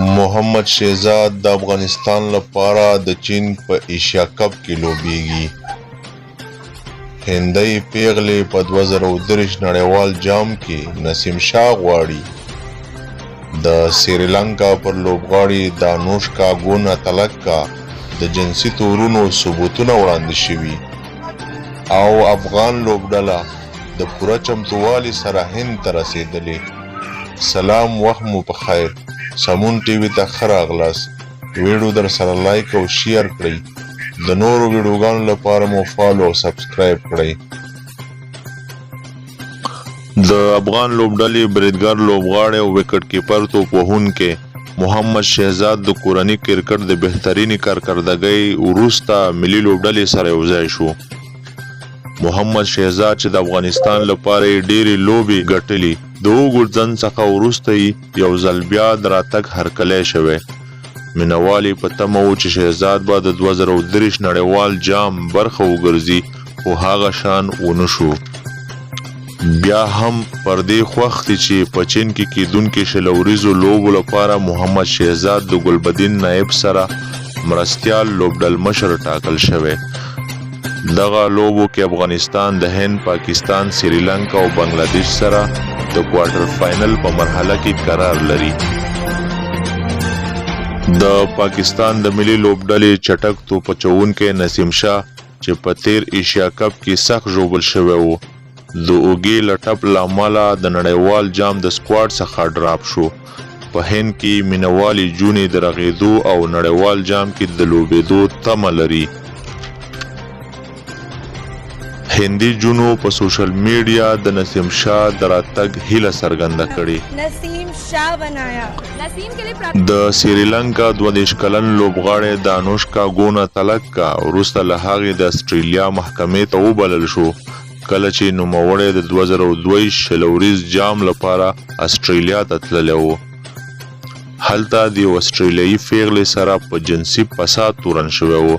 محمد شهزاد د افغانستان لپاره د چین په ایشیا کپ کې لوبیږي. هندۍ پیغلې په 2023 نړیوال جام کې نسیم شاه غواړي. د سریلانکا پر لوبغاړي دانوشکا ګوناتلکا د جنسي تورونو ثبوتونه وړاندې شوي او افغان لوبډله د پوره چمتووالي سره هند ته رسېدلې. سلام، وخت مو په خیر. سمون ټي وي ته ښه راغلاست. ویډیو در سره لایک او شیر کړئ. د نورو ویډیوګانو لپاره مو فالو او سبسکرایب کړئ. د افغان لوبډلې بریدګر لوبغاړی او وکټ کیپر توپ وهونکی محمد شهزاد د کورني کرکټ د بهترینې کارکردګۍ وروسته ملي لوبډلې سره یوځای شو. محمد شهزاد چې د افغانستان لپاره ډېرې لوبې ګټلې، د اوږد ځنډ څخه وروسته یو ځل بیا د راتګ هرکلی شوی. مینوالي په تمه وو چې شهزاد به د 2023 نړیوال جام برخه وګرځي، خو هغه شان ونه شو. بیا هم پر دې خوښ دي چې په چین کې کیدونکې شلوریزو لوبو لپاره محمد شهزاد د ګلبدین نایب سره مرستیال لوبډلمشر ټاکل شوی. دغه لوبو کې افغانستان د هند، پاکستان، سریلانکا او بنگلادیش سره د کوارټر فاینل په مرحله کې قرار لري. د پاکستان د ملي لوبډلې چټک توپ اچوونکی نسیم شاه چې په تیر ایشیا کپ کې سخت ژوبل شوی و، د اوږې له ټپ له امله د نړیوال جام د سکواډ څخه ډراپ شو. په هند کې مینوالي جونې د رغېدو او نړیوال جام کې د لوبېدو تمه لري. هندي جونو په سوشل میډیا د نسیم شاه د راتګ هیله څرګنده کړې. د سریلانکا 22 کلن لوبغاړی دانوشکا ګوناتلکا وروسته له هغې د اسټرالیا محکمې ته وبلل شو کله چې نوموړی د 2022 شلوریز جام لپاره استرالیا ته تللی و. هلته د یو استرالیایي پیغلې سره په جنسي فساد تورن شوی و.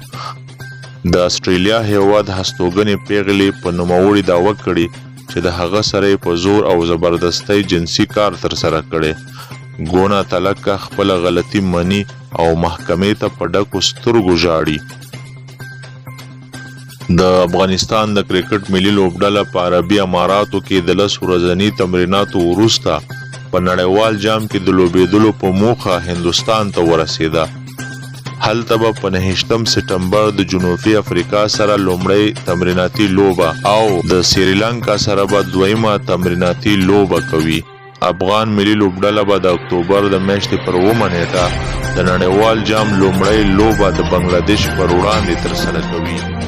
د استرالیا هیواد هستوګنې پیغلې په نوموړي دعوه کړې چې د هغه سره په زور او زبردستۍ جنسي کار ترسره کړی. ګوناتلکا خپله غلطي مني او محکمې ته په ډکو سترګو ژاړي. د افغانستان د کرکټ ملي لوبډله په عربي اماراتو کې د 10 ورځني تمریناتو وروسته په نړیوال جام کې د لوبېدلو په موخه هندوستان ته ورسېده. هلته به په 9 سپټمبر د جنوبي افریقا سره لومړی تمریناتي لوبه او د سریلانکا سره به دویمه تمریناتي لوبه کوي. افغان ملي لوبډله به د اکتوبر د میاشتې پر 9 نیټه د نړیوال جام لومړی لوبه د بنگلادیش پر وړاندې ترسره کوي.